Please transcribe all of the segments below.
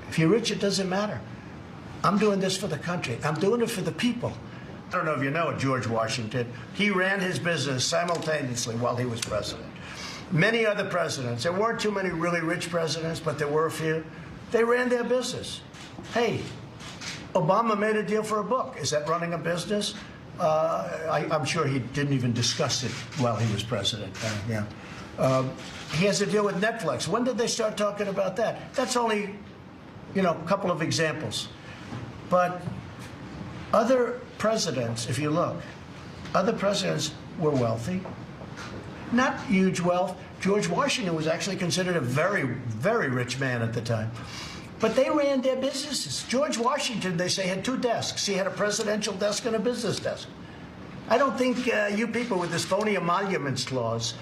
If you're rich, it doesn't matter. I'm doing this for the country. I'm doing it for the people. I don't know if you know it, George Washington. He ran his business simultaneously while he was president. Many other presidents, there weren't too many really rich presidents, but there were a few. They ran their business. Hey, Obama made a deal for a book. Is that running a business? I'm sure he didn't even discuss it while he was president. He has a deal with Netflix. When did they start talking about that? That's only, a couple of examples. But other presidents, if you look, other presidents were wealthy. Not huge wealth. George Washington was actually considered a very, very rich man at the time. But they ran their businesses. George Washington, they say, had two desks. He had a presidential desk and a business desk. I don't think you people with this phony emoluments clause,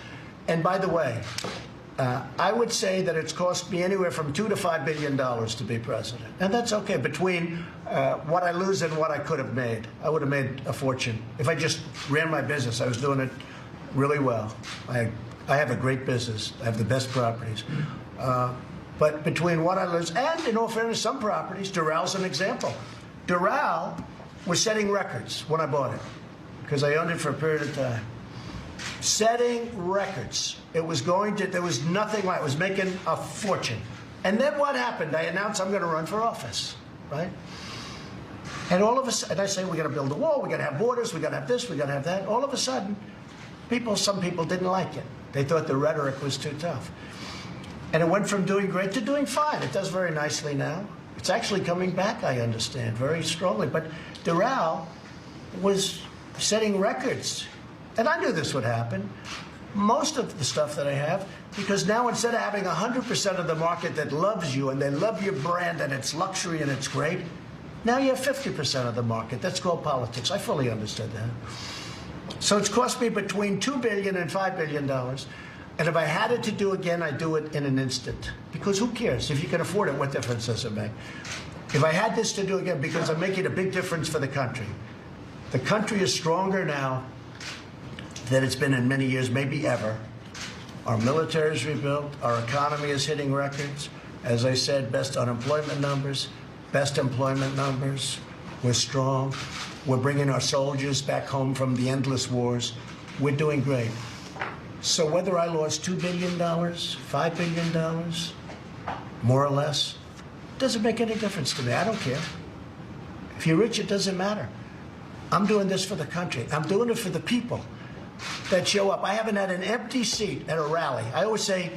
and by the way, I would say that it's cost me anywhere from $2 to $5 billion to be president. And that's okay. Between what I lose and what I could have made, I would have made a fortune. If I just ran my business, I was doing it really well. I have a great business. I have the best properties. But between what I lose, and in all fairness, some properties, Doral an example. Doral was setting records when I bought it, because I owned it for a period of time. Setting records. It was there was nothing like it. It was making a fortune. And then what happened? I announced I'm going to run for office, right? And all of a sudden, I say, we're going to build a wall, we're going to have borders, we're going to have this, we're going to have that. All of a sudden, some people didn't like it. They thought the rhetoric was too tough. And it went from doing great to doing fine. It does very nicely now. It's actually coming back, I understand, very strongly. But Doral was setting records. And I knew this would happen. Most of the stuff that I have, because now instead of having 100% of the market that loves you and they love your brand and it's luxury and it's great, now you have 50% of the market. That's called politics. I fully understood that. So it's cost me between $2 billion and $5 billion. And if I had it to do again, I'd do it in an instant. Because who cares? If you can afford it, what difference does it make? If I had this to do again, because I'm making a big difference for the country. The country is stronger now than it's been in many years, maybe ever. Our military is rebuilt. Our economy is hitting records. As I said, best unemployment numbers, best employment numbers. We're strong. We're bringing our soldiers back home from the endless wars. We're doing great. So whether I lost $2 billion, $5 billion, more or less, doesn't make any difference to me. I don't care. If you're rich, it doesn't matter. I'm doing this for the country. I'm doing it for the people that show up. I haven't had an empty seat at a rally. I always say,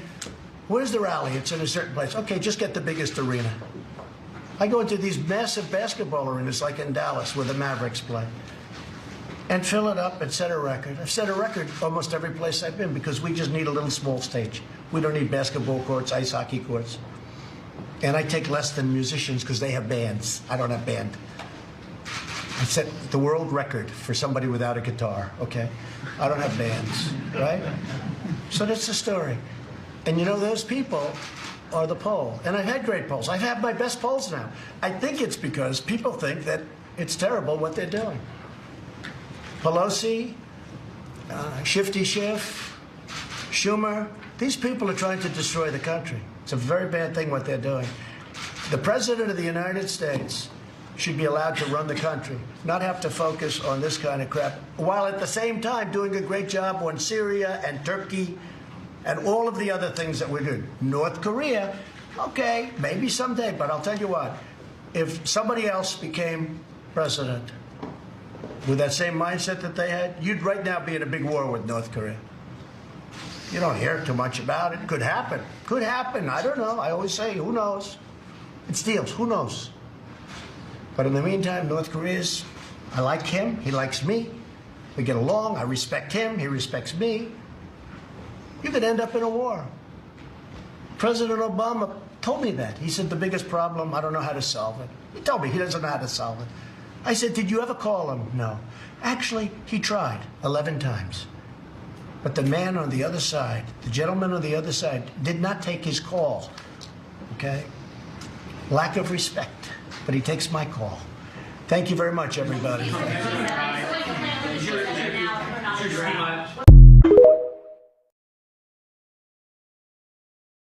where's the rally? It's in a certain place. Okay, just get the biggest arena. I go into these massive basketball arenas like in Dallas where the Mavericks play and fill it up and set a record. I've set a record almost every place I've been because we just need a little small stage. We don't need basketball courts, ice hockey courts. And I take less than musicians because they have bands. I don't have band. I set the world record for somebody without a guitar, okay? I don't have bands, right? So that's the story. And those people are the poll. And I've had great polls. I've had my best polls now. I think it's because people think that it's terrible what they're doing. Pelosi, Shifty Schiff, Schumer, these people are trying to destroy the country. It's a very bad thing what they're doing. The President of the United States should be allowed to run the country, not have to focus on this kind of crap, while at the same time doing a great job on Syria and Turkey and all of the other things that we're doing. North Korea, okay, maybe someday, but I'll tell you what, if somebody else became president with that same mindset that they had, you'd right now be in a big war with North Korea. You don't hear too much about it. Could happen. Could happen. I don't know. I always say, who knows? It's deals. Who knows? But in the meantime, North Korea's, I like him. He likes me. We get along. I respect him. He respects me. You could end up in a war. President Obama told me that. He said the biggest problem, I don't know how to solve it. He told me he doesn't know how to solve it. I said, did you ever call him? No. Actually, he tried 11 times. But the man on the other side, the gentleman on the other side, did not take his call, okay? Lack of respect, but he takes my call. Thank you very much, everybody.